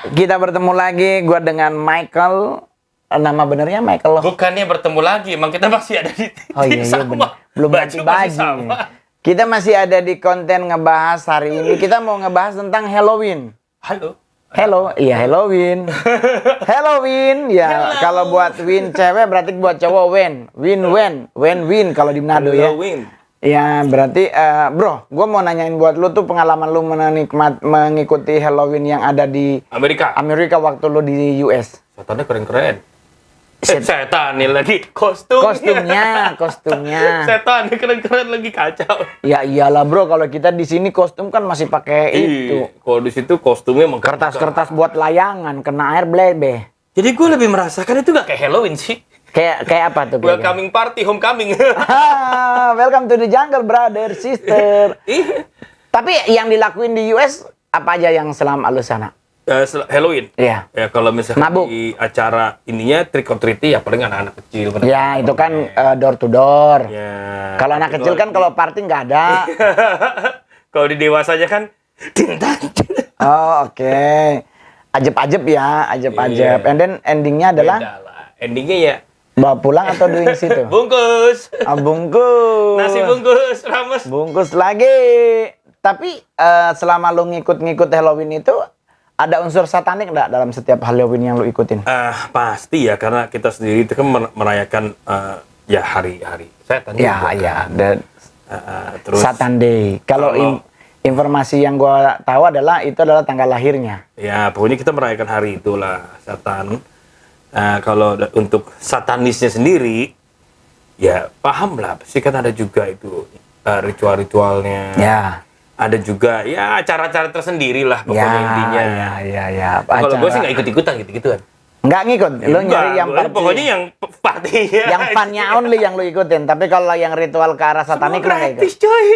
Kita bertemu lagi, gua dengan Michael. Nama benernya Michael. Bukannya bertemu lagi, emang kita masih ada di Oh iya, iya sama. bener. Belum ganti Baju masih baju. sama. Kita masih ada di konten ngebahas hari ini. Kita mau ngebahas tentang Halloween. Halo. Hello, iya Halloween. Halloween, ya Hello. kalau buat win cewek berarti buat cowok win kalau di Manado ya. Halloween. Ya berarti bro, gue mau nanyain buat lu tuh pengalaman lu mengikuti Halloween yang ada di Amerika waktu lu di US. Setannya keren-keren. Setan nih lagi kostumnya. Setan keren-keren lagi kacau. Ya iyalah bro, kalau kita di sini kostum kan masih pakai itu. Kalau di situ kostumnya emang Kertas-kertas buat layangan, kena air blebe. Jadi gue lebih merasakan itu gak kayak Halloween sih. Kayak apa tuh? Welcoming party, homecoming. Welcome to the jungle, brother, sister. Tapi yang dilakuin di US apa aja yang selama lu sana? Halloween. Iya. Ya kalau misalnya Mabuk. di acara ininya trick or treat ya paling anak-anak kecil. Ya itu kan door to door. Ya. Kalau anak kecil kan kalau party nggak ada. Kalau di dewasanya kan tintan. Oh oke. Ajeb-ajeb ya, ajeb-ajeb. Iya. And then endingnya adalah Beda lah. Endingnya ya bawa pulang atau doing situ? bungkus. Bungkus. Nasi bungkus, rames. Bungkus lagi. Tapi selama lu ngikut-ngikut Halloween itu ada unsur satanik nggak dalam setiap Halloween yang lu ikutin? Pasti ya, karena kita sendiri itu kan merayakan ya hari-hari setan. Ya, juga, ya. kan. Dan Terus Satan Day. Kalau informasi yang gua tahu adalah itu adalah tanggal lahirnya. ya pokoknya kita merayakan hari itulah Satan. Kalau untuk satanisnya sendiri, ya paham lah. Pasti kan ada juga itu ritual-ritualnya. Ya. Ada juga ya acara-acara tersendiri lah pokoknya intinya. Ya. Kalau gue sih nggak ikut-ikutan gitu-gituan. Nggak ngikut. Lu nyari yang Gua pokoknya yang partinya. yang funnya only yang lu ikutin. Tapi kalau yang ritual ke arah satanik lu nggak ikut. gratis coy.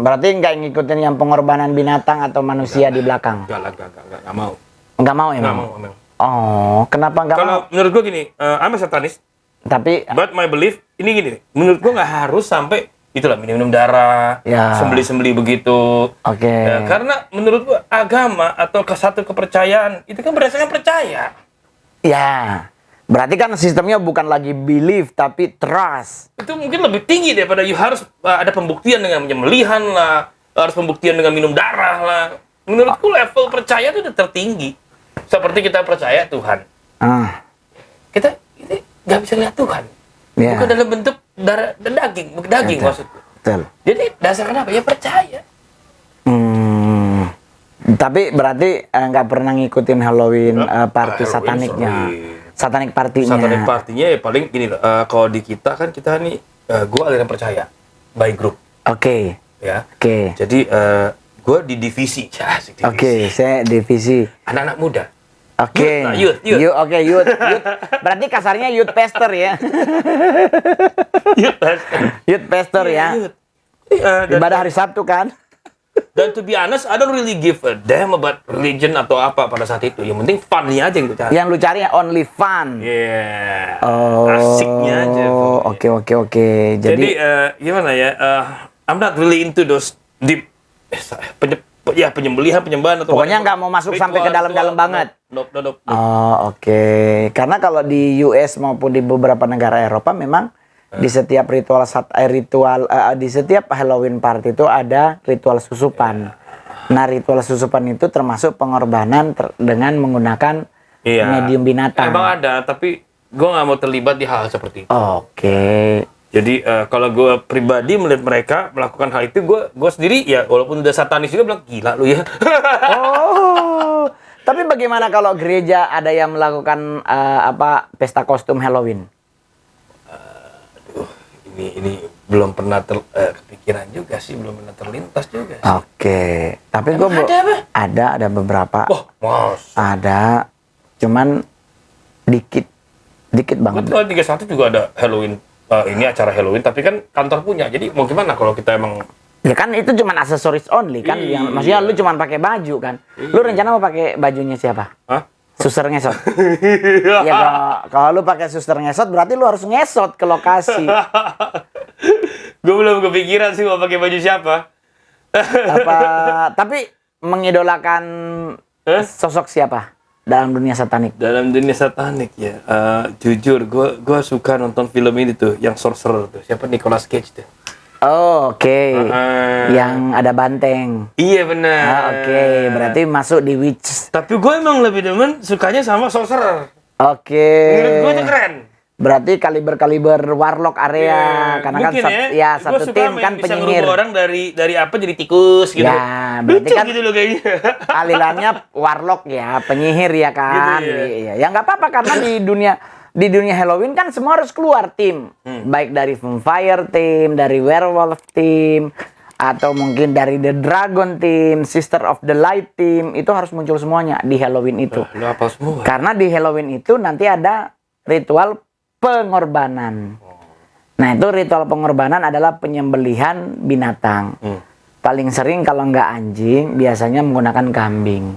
Berarti nggak ngikutin yang pengorbanan binatang atau manusia di belakang. Enggak lah, enggak mau. Nggak mau emang. Nggak mau, emang. Oh, kenapa nggak mau? Kalau menurut gue gini, I'm a satanis, Tapi but my belief ini gini, menurut gue nggak harus sampai itulah minum darah, Ya. sembeli-sembeli begitu. oke. Ya, karena menurut gue agama atau satu kepercayaan itu kan berdasarkan percaya. Ya. Berarti kan sistemnya bukan lagi belief tapi trust. Itu mungkin lebih tinggi daripada you harus ada pembuktian dengan penyembelihan lah, harus pembuktian dengan minum darah lah. Menurutku level percaya itu udah tertinggi. Seperti kita percaya Tuhan. Kita ini nggak bisa lihat Tuhan. Ya. Bukan dalam bentuk darah dan daging, bukan daging Betul. maksudku. Betul. Jadi dasarkan apa? Ya percaya. Tapi berarti nggak pernah ngikutin Halloween party Halloween, sataniknya. sorry. Satanik partinya. Satanik partinya ya paling gini loh. Kalau di kita kan kita nih, gue aliran percaya by group, Oke. ya. Oke. Jadi gue di divisi, ya, asik divisi. Oke, saya divisi. Anak-anak muda. Oke. Youth. Oke, youth. Berarti kasarnya youth pastor ya. Youth pastor ya. Youth. Dan, Ibadah hari Sabtu kan? dan to be honest, I don't really give a damn about religion atau apa pada saat itu. Yang penting funnya aja yang gue cari. Yang lu cari only fun. Yeah. Oh. Asiknya aja. Oke. Jadi gimana ya? I'm not really into those deep penyembelihan atau Pokoknya nggak mau masuk sampai ke dalam-dalam banget. Nope. Oh, oke. Karena kalau di US maupun di beberapa negara Eropa memang di setiap di setiap Halloween party itu ada ritual susupan. Nah, ritual susupan itu termasuk pengorbanan dengan menggunakan medium binatang. Emang ada, tapi gue nggak mau terlibat di hal seperti itu. Oke. Jadi kalau gue pribadi melihat mereka melakukan hal itu, gue sendiri ya walaupun udah satanis juga bilang gila lu ya. Oh. Tapi bagaimana kalau gereja ada yang melakukan pesta kostum Halloween? Ini belum pernah kepikiran juga sih, belum pernah terlintas juga sih. Oke. Tapi gue ada beberapa. Wah, mas. Ada, cuman dikit banget. Betul, 31 juga ada Halloween. Ini acara Halloween, tapi kan kantor punya. Jadi mau gimana kalau kita emang... Ya kan itu cuman aksesoris only kan. Iya. Yang maksudnya lu cuman pakai baju kan. Lu rencana mau pakai bajunya siapa? Hah? Suster ngesot. Ya kalau lu pakai suster ngesot berarti lu harus ngesot ke lokasi. Gue belum kepikiran sih mau pakai baju siapa. Tapi mengidolakan sosok siapa dalam dunia satanik? Dalam dunia satanik ya, jujur gue suka nonton film ini tuh, yang sorcerer tuh. Siapa? Nicolas Cage tuh. Oh, oke. Yang ada banteng. Iya benar. Oke, berarti masuk di Witch. Tapi gue emang lebih demen sukanya sama sorcerer. Oke. Menurut gue tuh keren. Berarti kaliber warlock area, karena kan mungkin satu Gua suka tim main kan bisa penyihir. ngerubah orang dari apa jadi tikus gitu. Ya, berarti Lucu kan gitu loh kayaknya. alirannya warlock ya, penyihir ya kan. Gitu, Iya. Ya nggak apa-apa karena di dunia Halloween kan semua harus keluar tim. Baik dari Vampire team, dari Werewolf team, atau mungkin dari The Dragon team, Sister of the Light team, itu harus muncul semuanya di Halloween itu. Lu apa semua? Karena di Halloween itu nanti ada ritual pengorbanan. Nah, itu ritual pengorbanan adalah penyembelihan binatang. Paling sering kalau nggak anjing, biasanya menggunakan kambing.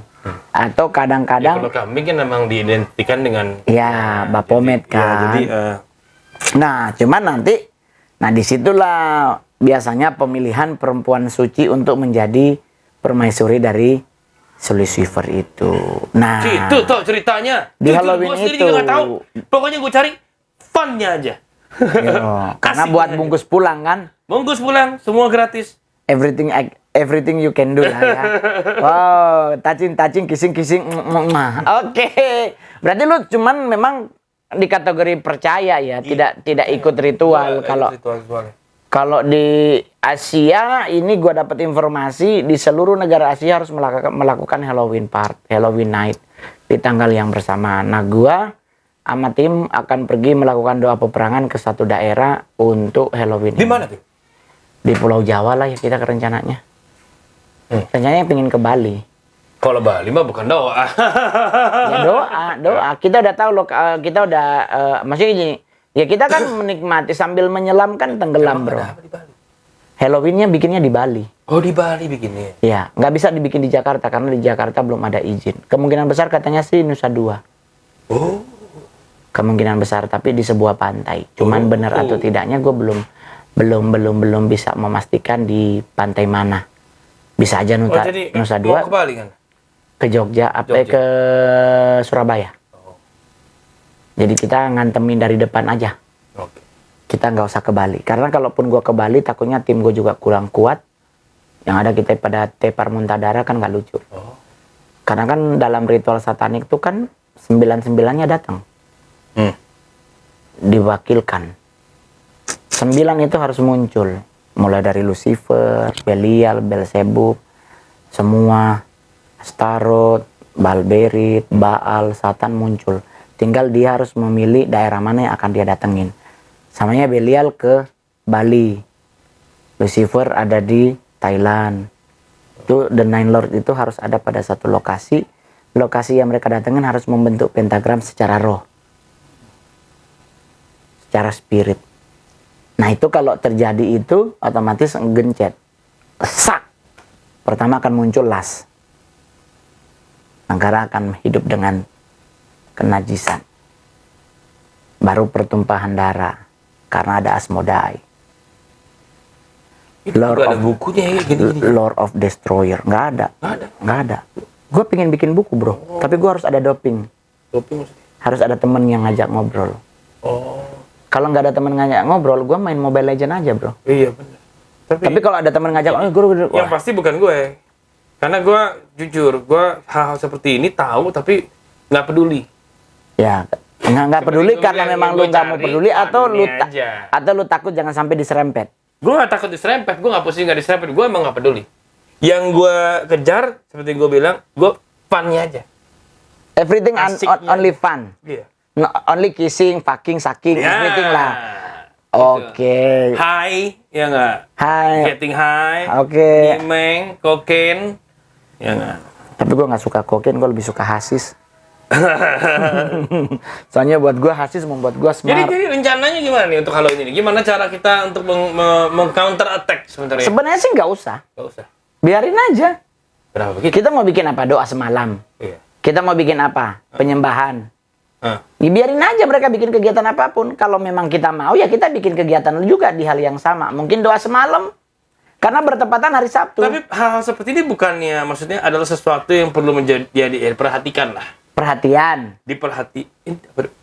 Atau Ya, kadang-kadang kalau kambing kan memang diidentikan dengan ya Baphomet ya, kan. jadi Nah, cuman nanti disitulah biasanya pemilihan perempuan suci untuk menjadi permaisuri dari Lucifer itu. Nah, itu tuh ceritanya. Di Jujur, Halloween gua sendiri itu. juga nggak tahu. Pokoknya gue cari funnya aja. yo, karena Asik buat aja. bungkus pulang kan. Bungkus pulang, semua gratis. Everything you can do lah ya. Wow, touching, kissing. Oke. Berarti lu cuman memang di kategori percaya ya, tidak ikut ritual. Kalau di Asia ini gua dapat informasi di seluruh negara Asia harus melakukan Halloween night di tanggal yang bersamaan. Nah, gua sama tim akan pergi melakukan doa peperangan ke satu daerah untuk Halloween. Di mana tuh? Di Pulau Jawa lah ya kita rencananya. Rencananya pengen ke Bali. Kalau Bali mah bukan doa. Ya doa. Kita udah tahu loh, kita udah maksudnya gini. Ya kita kan menikmati sambil menyelam kan tenggelam, bro. Ada apa di Bali? Halloween-nya bikinnya di Bali. Oh, di Bali bikinnya. Ya, nggak bisa dibikin di Jakarta karena di Jakarta belum ada izin. Kemungkinan besar katanya sih Nusa Dua. Oh. Kemungkinan besar, tapi di sebuah pantai. Cuman benar atau tidaknya gue belum bisa memastikan di pantai mana. Bisa aja Jadi Nusa mau Dua ke Bali kan? ke Jogja, ke Surabaya. Jadi kita ngantemin dari depan aja. Oke. Kita nggak usah ke Bali. Karena kalaupun gua ke Bali, takutnya tim gue juga kurang kuat. Yang ada kita pada tepar muntah darah kan nggak lucu. Oh. Karena kan dalam ritual satanik itu kan 9-9-nya datang. Diwakilkan. 9 itu harus muncul. Mulai dari Lucifer, Belial, Belzebub, semua, Astaroth, Balberit, Baal, Satan muncul. Tinggal dia harus memilih daerah mana yang akan dia datengin. Samanya Belial ke Bali. Lucifer ada di Thailand. Itu The Nine Lord itu harus ada pada satu lokasi. Lokasi yang mereka datengin harus membentuk pentagram secara roh. Secara spirit. Nah itu kalau terjadi itu otomatis gencet. Kesak. Pertama akan muncul las. Negara akan hidup dengan kenajisan. Baru pertumpahan darah. Karena ada Asmodai. Itu juga ada bukunya ya gini-gini. Lord of Destroyer. Nggak ada. Gue pengen bikin buku, bro. Tapi gue harus ada doping. Doping maksudnya? Harus ada temen yang ngajak ngobrol. Oh. Kalau nggak ada temen ngajak ngobrol, gue main Mobile Legend aja, bro. Iya benar. Tapi kalau ada temen ngajak, yang pasti bukan gue. Karena gue jujur, gue hal-hal seperti ini tahu tapi nggak peduli. Ya, nggak peduli karena memang lu nggak mau peduli atau lu takut jangan sampai diserempet. Gue nggak takut diserempet, gue nggak pusing nggak diserempet, gue emang nggak peduli. Yang gue kejar seperti gue bilang, gue funnya aja. Everything only fun. Iya. No, only kissing, fucking, sucking, everything lah. Oke. High, ya nggak? Hai. Getting high. Oke. Gimeng, kokain, ya nggak? Tapi gue nggak suka kokain, gue lebih suka hasis. Soalnya buat gue hasis membuat gue smart. Jadi rencananya gimana nih untuk Halloween ini? Gimana cara kita untuk meng-counter attack sebenarnya? Sebenarnya sih nggak usah. Nggak usah. Biarin aja. Kenapa begitu? Kita mau bikin apa? Doa semalam. Iya. Kita mau bikin apa? Penyembahan. Ah. Ya, biarin aja mereka bikin kegiatan apapun. Kalau memang kita mau ya kita bikin kegiatan juga di hal yang sama. Mungkin doa semalam. Karena bertepatan hari Sabtu. Tapi hal seperti ini bukannya maksudnya adalah sesuatu yang perlu diperhatikan lah. Perhatian.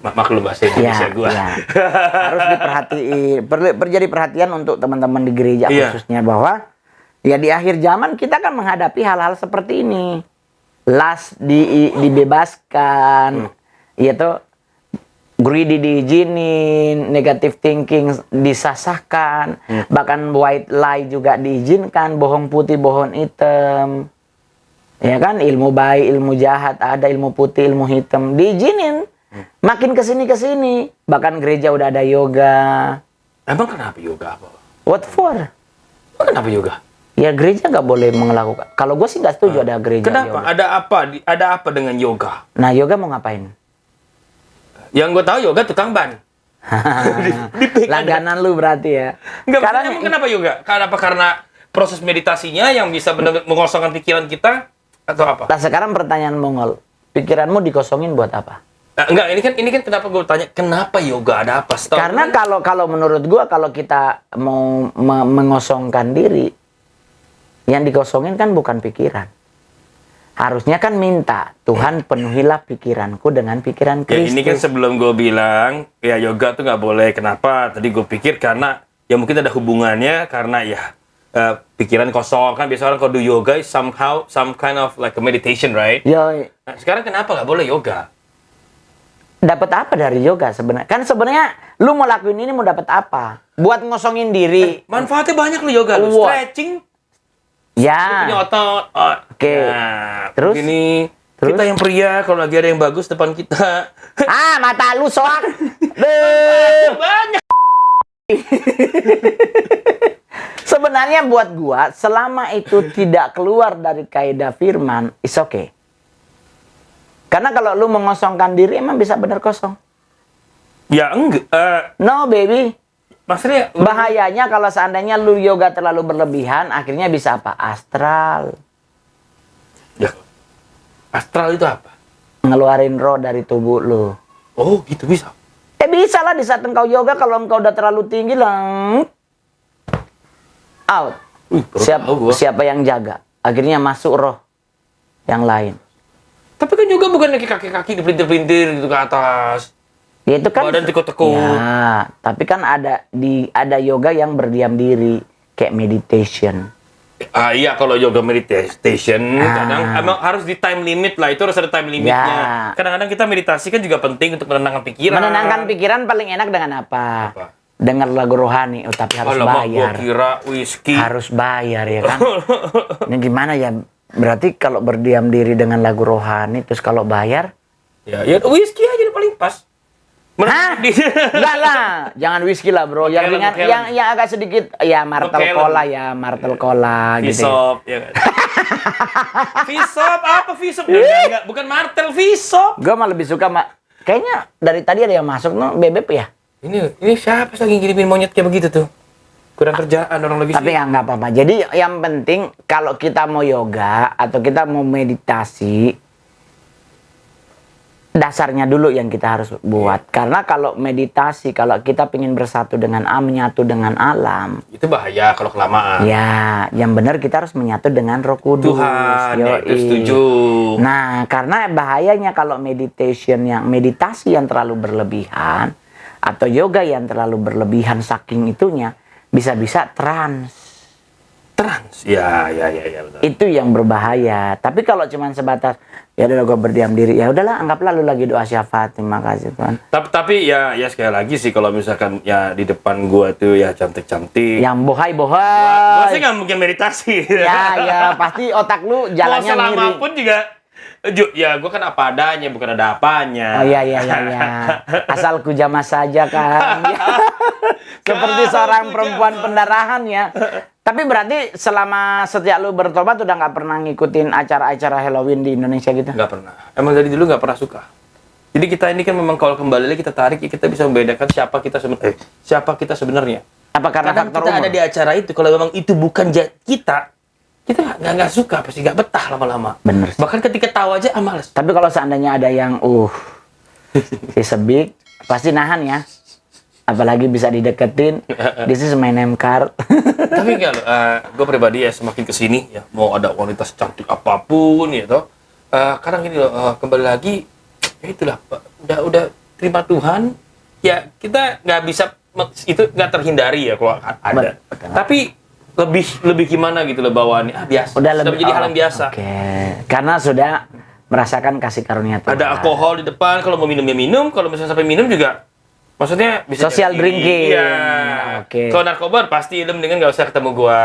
Maklum bahasa Indonesia gua. Ya. Harus diperhatiin. Jadi perhatian untuk teman-teman di gereja Iya. khususnya bahwa ya di akhir zaman kita akan menghadapi hal-hal seperti ini. Dibebaskan. Yaitu greedy diizinin, negative thinking disasahkan, bahkan white lie juga diizinkan, bohong putih, bohong hitam. Ya kan, ilmu baik, ilmu jahat, ada ilmu putih, ilmu hitam, diizinin. Makin kesini, bahkan gereja udah ada yoga. Emang kenapa yoga apa? What for? Emang kenapa yoga? Ya gereja nggak boleh melakukan. Kalau gue sih nggak setuju ada gereja Kenapa? yoga. Ada apa dengan yoga? Nah yoga mau ngapain? Yang gue tahu yoga tukang ban. Langganan lu berarti ya. Enggak, Karena emang kenapa yoga? Karena proses meditasinya yang bisa benar-benar mengosongkan pikiran kita atau apa? Nah sekarang pertanyaan Mongol, pikiranmu dikosongin buat apa? Enggak, ini kan kenapa gue tanya kenapa yoga, ada apa? Karena kalau menurut gua kalau kita mau mengosongkan diri, yang dikosongin kan bukan pikiran. Harusnya kan minta, Tuhan penuhilah pikiranku dengan pikiran ya, Kristus. ini kan sebelum gue bilang, ya yoga tuh nggak boleh. Kenapa? Tadi gue pikir karena, ya mungkin ada hubungannya karena ya pikiran kosong. Kan biasa orang kalau do yoga is somehow, some kind of like a meditation, right? Yoi. Nah, sekarang kenapa nggak boleh yoga? Dapat apa dari yoga sebenarnya? Kan sebenarnya lu mau lakuin ini mau dapat apa? Buat ngosongin diri. Manfaatnya banyak lo yoga, lo What? stretching, Ya. punya otot. Oke. Nah, Terus? begini, Terus? kita yang pria kalau lagi ada yang bagus depan kita. Ah, mata lu soak. Beuh. Banyak. Sebenarnya buat gua, selama itu tidak keluar dari kaidah firman, is okay. Karena kalau lu mengosongkan diri, emang bisa benar kosong. Ya enggak. No, baby. Maksudnya Bahayanya kalau seandainya lu yoga terlalu berlebihan, akhirnya bisa apa? Astral. ya, astral itu apa? Ngeluarin roh dari tubuh lu. Oh, gitu bisa. Bisa lah di saat engkau yoga, kalau engkau udah terlalu tinggi lah. Out. Baru tahu gua. Siapa yang jaga? Akhirnya masuk roh yang lain. Tapi kan juga bukan lagi kaki-kaki dipelintir-pelintir gitu ke atas. Ya itu kan Badan tekuk-tekuk. ya, tapi kan ada yoga yang berdiam diri kayak meditation. Iya, kalau yoga meditation kadang emang harus di time limit lah. Itu harus ada time limitnya. Ya. Kadang-kadang kita meditasi kan juga penting untuk menenangkan pikiran. Menenangkan pikiran paling enak dengan apa? Apa? Dengar lagu rohani, tapi harus Alamak, gua bayar. kira whisky. Harus bayar ya kan? Ini gimana ya? Berarti kalau berdiam diri dengan lagu rohani, terus kalau bayar? Ya whisky aja paling pas. Hah? Enggak lah, jangan whisky lah bro. Yang ringan, yang agak sedikit, ya martel cola gitu. Visop, ya kan? Visop apa visop? Enggak, bukan martel, visop. Gue mah lebih suka kayaknya dari tadi ada yang masuk no bebek ya. Ini siapa lagi ngirimin monyet kayak begitu tuh? Kurang kerjaan orang lagi. Tapi ya nggak apa-apa. Jadi yang penting kalau kita mau yoga atau kita mau meditasi, dasarnya dulu yang kita harus buat. Karena kalau meditasi, kalau kita ingin bersatu dengan menyatu dengan alam, itu bahaya kalau kelamaan. ya, yang benar kita harus menyatu dengan Roh Kudus. Tuhan, ya, itu Yoi. setuju. Nah, karena bahayanya kalau meditasi yang terlalu berlebihan atau yoga yang terlalu berlebihan saking itunya bisa-bisa trans. Ya, betul. Itu yang berbahaya. Tapi kalau cuma sebatas ya udah gue berdiam diri, ya udahlah anggaplah lu lagi doa syafaat, terima kasih Tuhan. Tapi ya sekali lagi sih kalau misalkan ya di depan gua tuh ya cantik-cantik. Yang bohai. Gua sih nggak mungkin meditasi. Ya pasti otak lu jalannya mau selama miring. pun juga ya gua kan apa adanya, bukan ada apanya. Oh iya. Asal ku jamah saja kan. Seperti seorang perempuan pendarahan ya. Tapi berarti selama sejak lu bertobat udah nggak pernah ngikutin acara-acara Halloween di Indonesia gitu? Nggak pernah. Emang dari dulu nggak pernah suka. Jadi kita ini kan memang kalau kembali lagi kita tarik, kita bisa membedakan siapa kita sebenarnya. Apa karena Kadang faktor kita umur? ada di acara itu, kalau memang itu bukan kita nggak suka, pasti nggak betah lama-lama. Bener. Bahkan ketika tahu aja males. Tapi kalau seandainya ada yang si sebik, pasti nahan ya. apalagi bisa dideketin. This is my name card. Tapi enggak loh, gue pribadi ya semakin kesini ya mau ada wanita secantik apapun ya toh, kadang gini loh, kembali lagi ya itulah Pak, udah terima Tuhan ya, kita nggak bisa, itu nggak terhindari ya kalau ada. Betul. Tapi lebih gimana gitu loh bawaannya, biasa sudah menjadi hal yang biasa. Oke. Karena sudah merasakan kasih karunia Tuhan. Ada alkohol di depan, kalau mau minum ya minum, kalau misalnya sampai minum juga maksudnya bisa Social jadi- drinking. Iya. Oke. Kalau narkoba pasti lu mendingan nggak usah ketemu gua.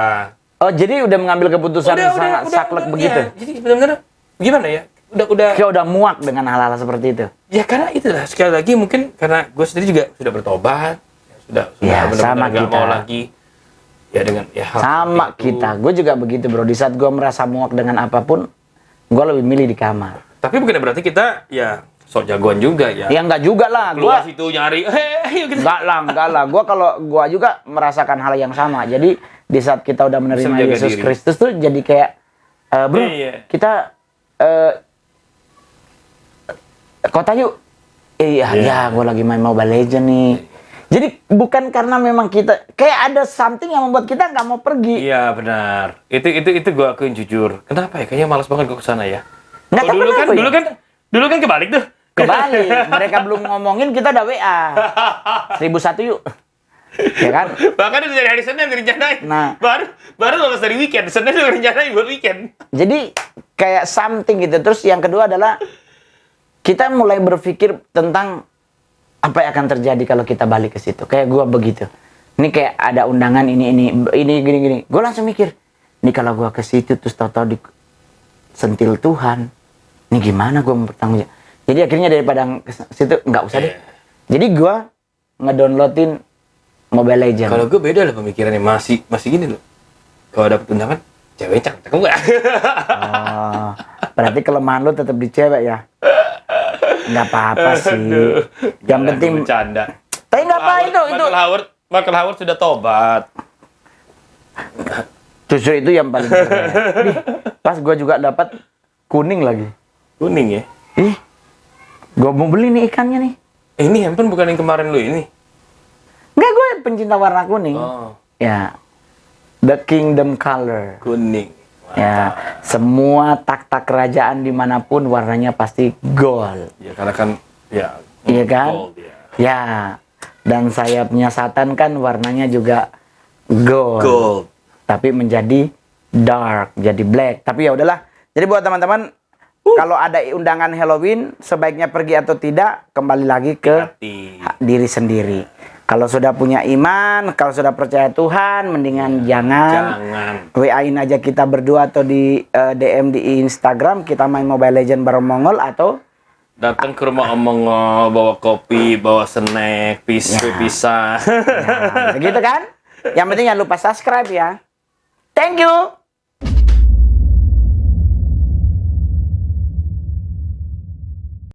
Oh, jadi udah mengambil keputusan sangat saklek begitu. Ya, jadi benar-benar gimana ya? Udah Kayak udah muak dengan hal-hal seperti itu. ya karena itulah sekali lagi mungkin karena gue sendiri juga sudah bertobat, sudah Ya, benar-benar sama nggak kita. mau lagi ya dengan ya hal Sama seperti itu. kita. Gue juga begitu, bro. Di saat gue merasa muak dengan apapun, gue lebih milih di kamar. Tapi bukan berarti kita ya sok jagoan juga ya. Ya enggak juga lah. Gue Keluar situ nyari, ayo kita. enggak lah. Gue juga merasakan hal yang sama. Jadi di saat kita udah Bisa menerima menjaga Yesus diri. Kristus tuh jadi kayak, bro, Iya. kita kota yuk. Iya. Ya, gue lagi main Mobile Legends nih. Jadi bukan karena memang kita kayak ada something yang membuat kita nggak mau pergi. Iya benar. Itu gue akuin jujur. Kenapa ya? Kayaknya malas banget gue kesana ya. Nggak tahu kenapa ya. Dulu kan kebalik tuh. Kembali, mereka belum ngomongin, kita udah WA. 1001 yuk. Ya kan? Bahkan itu dari hari Senin direncanain. Nah. baru lolos dari weekend. Senin udah rencanain buat weekend. Jadi kayak something gitu. Terus yang kedua adalah kita mulai berpikir tentang apa yang akan terjadi kalau kita balik ke situ. Kayak gua begitu. Ini kayak ada undangan ini gini. Gua langsung mikir, ini kalau gua ke situ terus tahu-tahu disentil Tuhan. Ini gimana gua mau bertanggung jawab? Jadi akhirnya daripada ke situ nggak usah deh. Jadi gua ngedownloadin Mobile Legends. Kalau gue beda lah pemikirannya, masih gini loh. Kalau dapet undangan, cewek cakep gak? Oh, berarti kelemahan lu tetap di cewek ya? Nggak apa-apa sih. Yang penting bercanda. tapi nggak apa itu. Michael Howard sudah tobat. Justru itu yang paling keren. Nih, pas gua juga dapat kuning lagi. Kuning ya. Ih, gua mau beli nih ikannya nih. Ini handphone bukan yang kemarin lu ini. Nggak, gue pencinta warna kuning. Oh, Ya, the kingdom color. kuning. Ya, semua tak-tak kerajaan dimanapun warnanya pasti gold. Ya karena kan ya. Iya kan? gold, ya. Ya, dan sayapnya Satan kan warnanya juga gold. Gold. Tapi menjadi dark, jadi black. Tapi ya udahlah. Jadi buat teman-teman, kalau ada undangan Halloween, sebaiknya pergi atau tidak, kembali lagi ke Hati. diri sendiri. Kalau sudah punya iman, kalau sudah percaya Tuhan, mendingan jangan. WA-in aja kita berdua atau di DM di Instagram, kita main Mobile Legends bareng Mongol atau Datang ke rumah Om Mongol, bawa kopi, bawa snack, pisang. ya, begitu kan? Yang penting jangan lupa subscribe ya. Thank you.